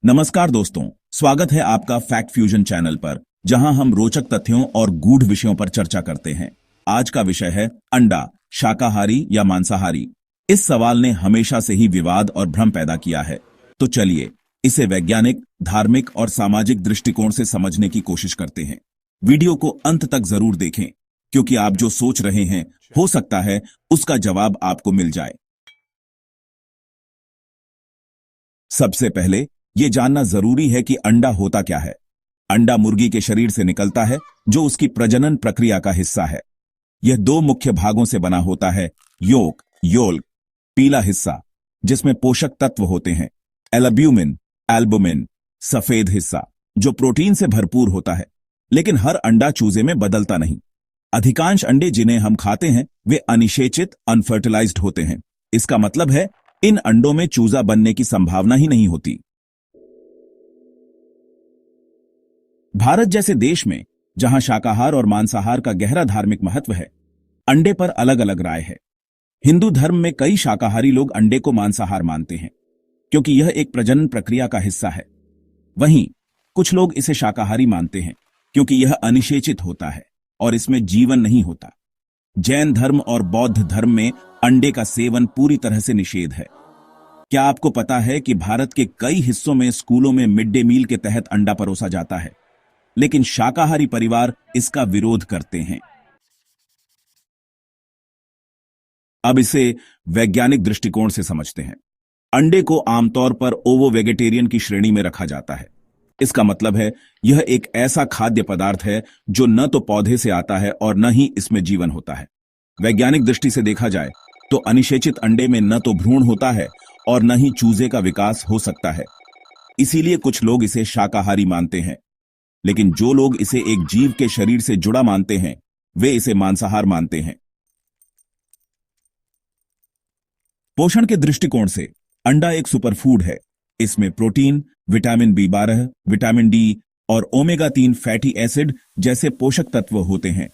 नमस्कार दोस्तों, स्वागत है आपका फैक्ट फ्यूजन चैनल पर, जहां हम रोचक तथ्यों और गूढ़ विषयों पर चर्चा करते हैं। आज का विषय है अंडा, शाकाहारी या मांसाहारी। इस सवाल ने हमेशा से ही विवाद और भ्रम पैदा किया है। तो चलिए इसे वैज्ञानिक, धार्मिक और सामाजिक दृष्टिकोण से समझने की कोशिश करते हैं। वीडियो को अंत तक जरूर देखें, क्योंकि आप जो सोच रहे हैं हो सकता है उसका जवाब आपको मिल जाए। सबसे पहले यह जानना जरूरी है कि अंडा होता क्या है। अंडा मुर्गी के शरीर से निकलता है, जो उसकी प्रजनन प्रक्रिया का हिस्सा है। यह दो मुख्य भागों से बना होता है, योल्क, पीला हिस्सा जिसमें पोषक तत्व होते हैं, एल्बुमिन, सफेद हिस्सा जो प्रोटीन से भरपूर होता है। लेकिन हर अंडा चूजे में बदलता नहीं। अधिकांश अंडे जिन्हें हम खाते हैं वे अनिषेचित, अनफर्टिलाइज्ड होते हैं। इसका मतलब है इन अंडों में चूजा बनने की संभावना ही नहीं होती। भारत जैसे देश में, जहां शाकाहार और मांसाहार का गहरा धार्मिक महत्व है, अंडे पर अलग अलग राय है। हिंदू धर्म में कई शाकाहारी लोग अंडे को मांसाहार मानते हैं, क्योंकि यह एक प्रजनन प्रक्रिया का हिस्सा है। वहीं कुछ लोग इसे शाकाहारी मानते हैं, क्योंकि यह अनिषेचित होता है और इसमें जीवन नहीं होता। जैन धर्म और बौद्ध धर्म में अंडे का सेवन पूरी तरह से निषेध है। क्या आपको पता है कि भारत के कई हिस्सों में स्कूलों में मिड डे मील के तहत अंडा परोसा जाता है, लेकिन शाकाहारी परिवार इसका विरोध करते हैं। अब इसे वैज्ञानिक दृष्टिकोण से समझते हैं। अंडे को आमतौर पर ओवो वेजिटेरियन की श्रेणी में रखा जाता है। इसका मतलब है यह एक ऐसा खाद्य पदार्थ है जो न तो पौधे से आता है और न ही इसमें जीवन होता है। वैज्ञानिक दृष्टि से देखा जाए तो अनिषेचित अंडे में न तो भ्रूण होता है और न ही चूजे का विकास हो सकता है। इसीलिए कुछ लोग इसे शाकाहारी मानते हैं, लेकिन जो लोग इसे एक जीव के शरीर से जुड़ा मानते हैं वे इसे मांसाहार मानते हैं। पोषण के दृष्टिकोण से अंडा एक सुपरफूड है। इसमें protein, vitamin B12, vitamin D और ओमेगा 3 फैटी एसिड जैसे पोषक तत्व होते हैं।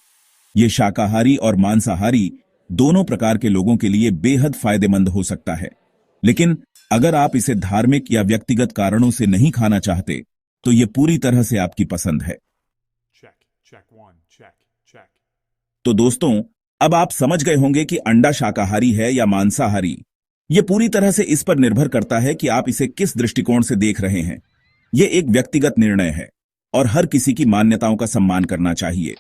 ये शाकाहारी और मांसाहारी दोनों प्रकार के लोगों के लिए बेहद फायदेमंद हो सकता है। लेकिन अगर आप इसे धार्मिक या व्यक्तिगत कारणों से नहीं खाना चाहते तो यह पूरी तरह से आपकी पसंद है। तो दोस्तों, अब आप समझ गए होंगे कि अंडा शाकाहारी है या मांसाहारी। यह पूरी तरह से इस पर निर्भर करता है कि आप इसे किस दृष्टिकोण से देख रहे हैं। यह एक व्यक्तिगत निर्णय है और हर किसी की मान्यताओं का सम्मान करना चाहिए।